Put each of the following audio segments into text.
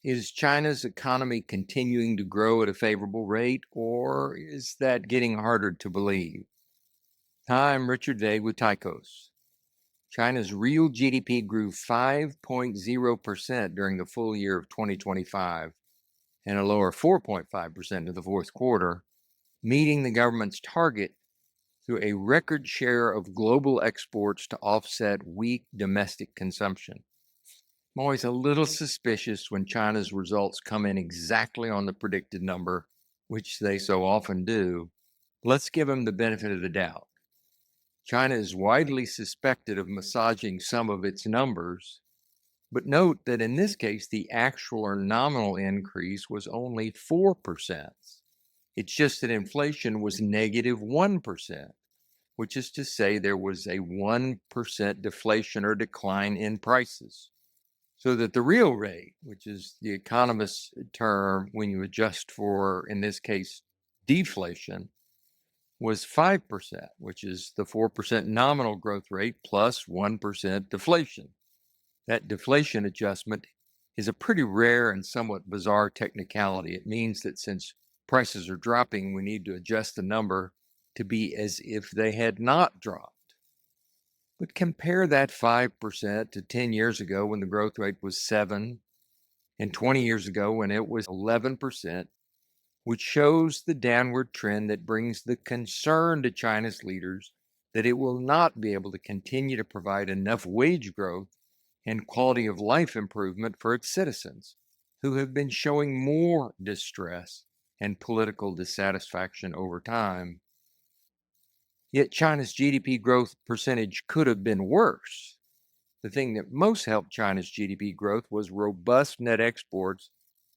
Is China's economy continuing to grow at a favorable rate, or is that getting harder to believe? Hi, I'm Richard Day with Tychos. China's real GDP grew 5.0% during the full year of 2025 and a lower 4.5% in the fourth quarter, meeting the government's target through a record share of global exports to offset weak domestic consumption. I'm always a little suspicious when China's results come in exactly on the predicted number, which they so often do. Let's give them the benefit of the doubt. China is widely suspected of massaging some of its numbers, but note that in this case, the actual or nominal increase was only 4%. It's just that inflation was negative 1%, which is to say there was a 1% deflation or decline in prices. So that the real rate, which is the economist's term when you adjust for, in this case, deflation, was 5%, which is the 4% nominal growth rate plus 1% deflation. That deflation adjustment is a pretty rare and somewhat bizarre technicality. It means that since prices are dropping, we need to adjust the number to be as if they had not dropped. But compare that 5% to 10 years ago when the growth rate was 7, and 20 years ago when it was 11%, which shows the downward trend that brings the concern to China's leaders that it will not be able to continue to provide enough wage growth and quality of life improvement for its citizens, who have been showing more distress and political dissatisfaction over time. Yet China's GDP growth percentage could have been worse. The thing that most helped China's GDP growth was robust net exports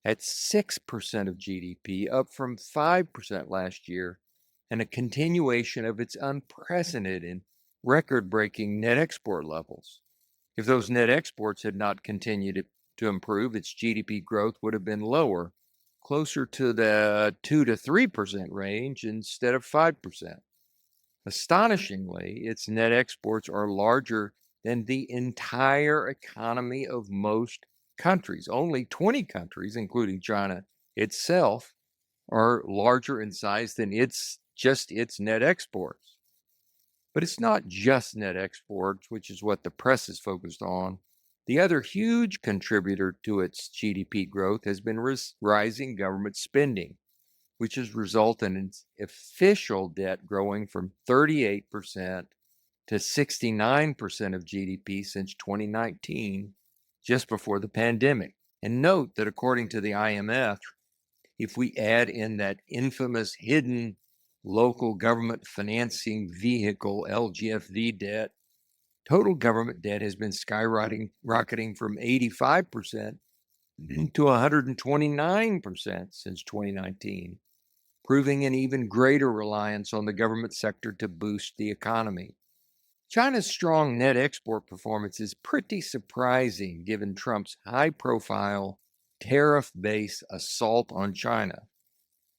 at 6% of GDP, up from 5% last year, and a continuation of its unprecedented and record-breaking net export levels. If those net exports had not continued to improve, its GDP growth would have been lower, closer to the 2 to 3% range instead of 5%. Astonishingly, its net exports are larger than the entire economy of most countries. Only 20 countries, including China itself, are larger in size than its net exports. But it's not just net exports, which is what the press is focused on. The other huge contributor to its GDP growth has been rising government spending, which has resulted in its official debt growing from 38% to 69% of GDP since 2019, just before the pandemic. And note that according to the IMF, if we add in that infamous hidden local government financing vehicle, LGFV debt, total government debt has been skyrocketing from 85% to 129% since 2019, proving an even greater reliance on the government sector to boost the economy. China's strong net export performance is pretty surprising given Trump's high-profile, tariff-based assault on China.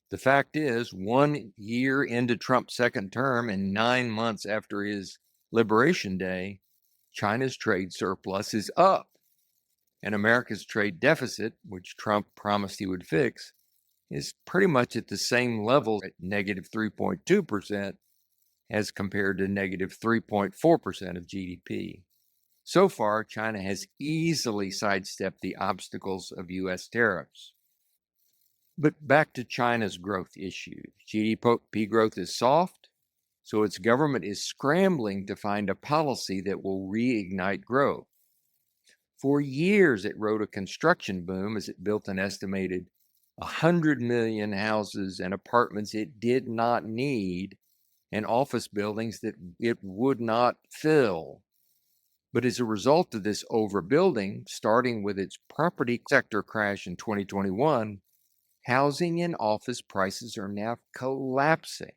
The fact is, 1 year into Trump's second term and 9 months after his Liberation Day, China's trade surplus is up, and America's trade deficit, which Trump promised he would fix, is pretty much at the same level at negative 3.2% as compared to negative 3.4% of GDP. So far, China has easily sidestepped the obstacles of U.S. tariffs. But back to China's growth issue. GDP growth is soft, so its government is scrambling to find a policy that will reignite growth. For years, it rode a construction boom as it built an estimated 100 million houses and apartments it did not need and office buildings that it would not fill. But as a result of this overbuilding, starting with its property sector crash in 2021, housing and office prices are now collapsing.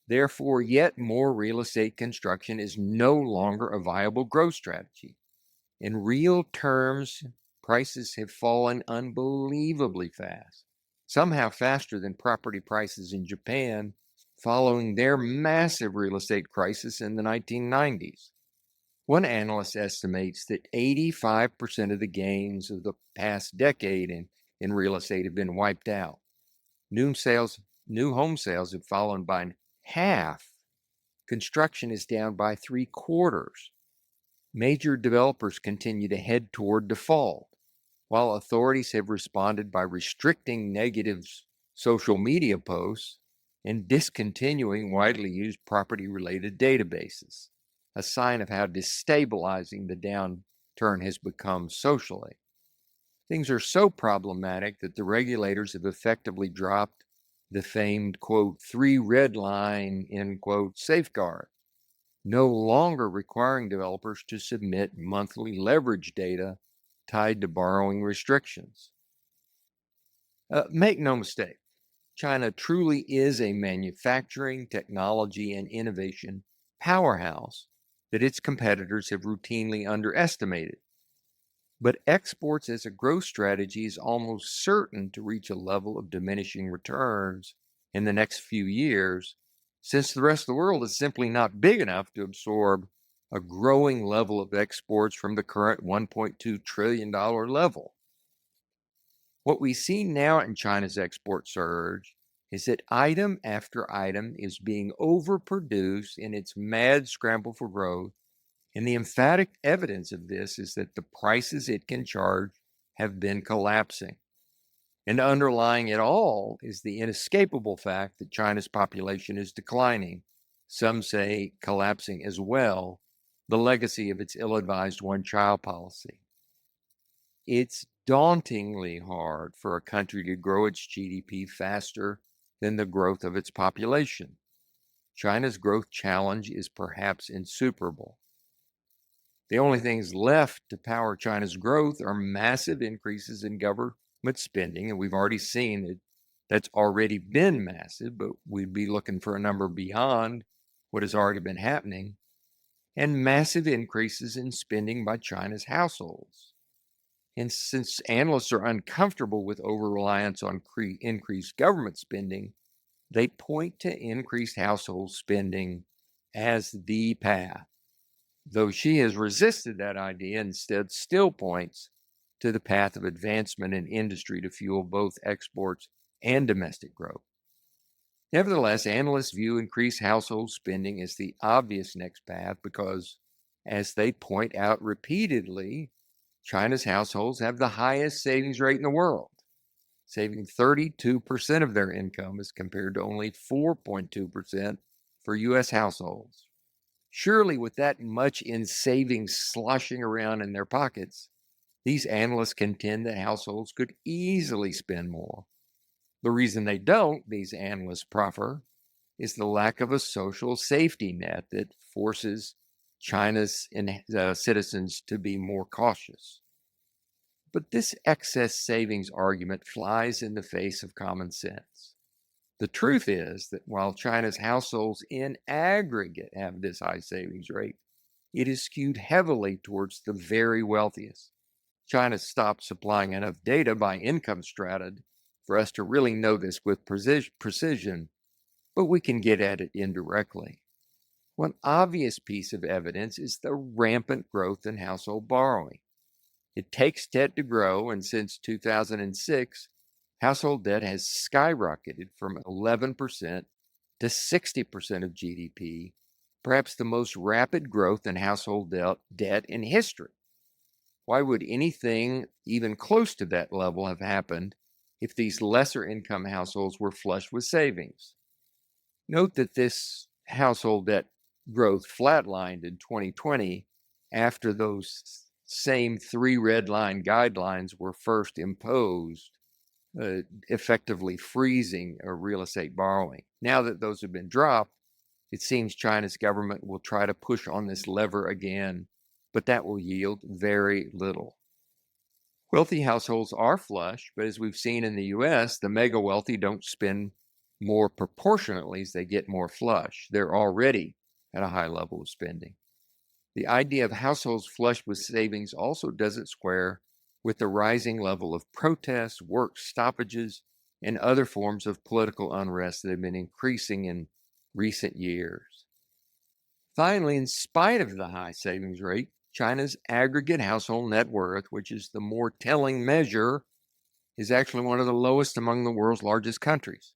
Therefore, yet more real estate construction is no longer a viable growth strategy. In real terms, prices have fallen unbelievably fast, somehow faster than property prices in Japan following their massive real estate crisis in the 1990s. One analyst estimates that 85% of the gains of the past decade in real estate have been wiped out. New home sales have fallen by half. Construction is down by 3/4. Major developers continue to head toward default, while authorities have responded by restricting negative social media posts and discontinuing widely used property-related databases, a sign of how destabilizing the downturn has become socially. Things are so problematic that the regulators have effectively dropped the famed, quote, 3 red line, end quote, safeguard, no longer requiring developers to submit monthly leverage data tied to borrowing restrictions. Make no mistake, China truly is a manufacturing, technology, and innovation powerhouse that its competitors have routinely underestimated. But exports as a growth strategy is almost certain to reach a level of diminishing returns in the next few years, since the rest of the world is simply not big enough to absorb a growing level of exports from the current $1.2 trillion level. What we see now in China's export surge is that item after item is being overproduced in its mad scramble for growth, and the emphatic evidence of this is that the prices it can charge have been collapsing. And underlying it all is the inescapable fact that China's population is declining, some say collapsing as well, the legacy of its ill-advised one-child policy. It's dauntingly hard for a country to grow its GDP faster than the growth of its population. China's growth challenge is perhaps insuperable. The only things left to power China's growth are massive increases in government spending, and we've already seen that that's already been massive, but we'd be looking for a number beyond what has already been happening, and massive increases in spending by China's households. And since analysts are uncomfortable with over-reliance on increased government spending, they point to increased household spending as the path, though Xi has resisted that idea and instead still points to the path of advancement in industry to fuel both exports and domestic growth. Nevertheless, analysts view increased household spending as the obvious next path because, as they point out repeatedly, China's households have the highest savings rate in the world, saving 32% of their income as compared to only 4.2% for U.S. households. Surely, with that much in savings sloshing around in their pockets, these analysts contend that households could easily spend more. The reason they don't, these analysts proffer, is the lack of a social safety net that forces China's citizens to be more cautious. But this excess savings argument flies in the face of common sense. The truth is that while China's households in aggregate have this high savings rate, it is skewed heavily towards the very wealthiest. China stopped supplying enough data by income strata for us to really know this with precision, but we can get at it indirectly. One obvious piece of evidence is the rampant growth in household borrowing. It takes debt to grow, and since 2006, household debt has skyrocketed from 11% to 60% of GDP, perhaps the most rapid growth in household debt in history. Why would anything even close to that level have happened if these lesser income households were flush with savings? Note that this household debt growth flatlined in 2020 after those same 3 red line guidelines were first imposed, effectively freezing real estate borrowing. Now that those have been dropped, it seems China's government will try to push on this lever again, but that will yield very little. Wealthy households are flush, but as we've seen in the US, the mega wealthy don't spend more proportionately as they get more flush. They're already at a high level of spending. The idea of households flush with savings also doesn't square with the rising level of protests, work stoppages, and other forms of political unrest that have been increasing in recent years. Finally, in spite of the high savings rate, China's aggregate household net worth, which is the more telling measure, is actually one of the lowest among the world's largest countries,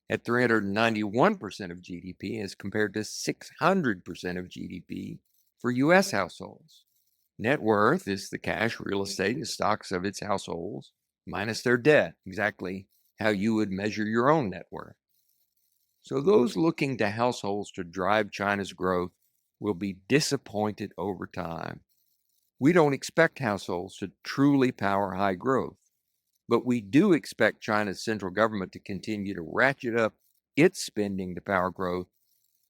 at 391% of GDP as compared to 600% of GDP for U.S. households. Net worth is the cash, real estate, and stocks of its households minus their debt, exactly how you would measure your own net worth. So those looking to households to drive China's growth will be disappointed over time. We don't expect households to truly power high growth, but we do expect China's central government to continue to ratchet up its spending to power growth,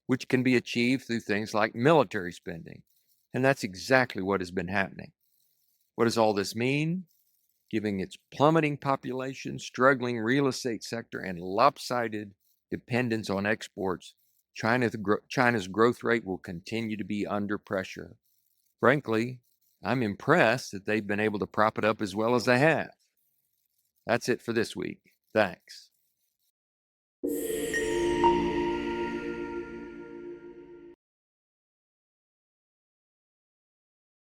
which can be achieved through things like military spending. And that's exactly what has been happening. What does all this mean? Giving its plummeting population, struggling real estate sector, and lopsided dependence on exports, China's growth rate will continue to be under pressure. Frankly, I'm impressed that they've been able to prop it up as well as they have. That's it for this week. Thanks.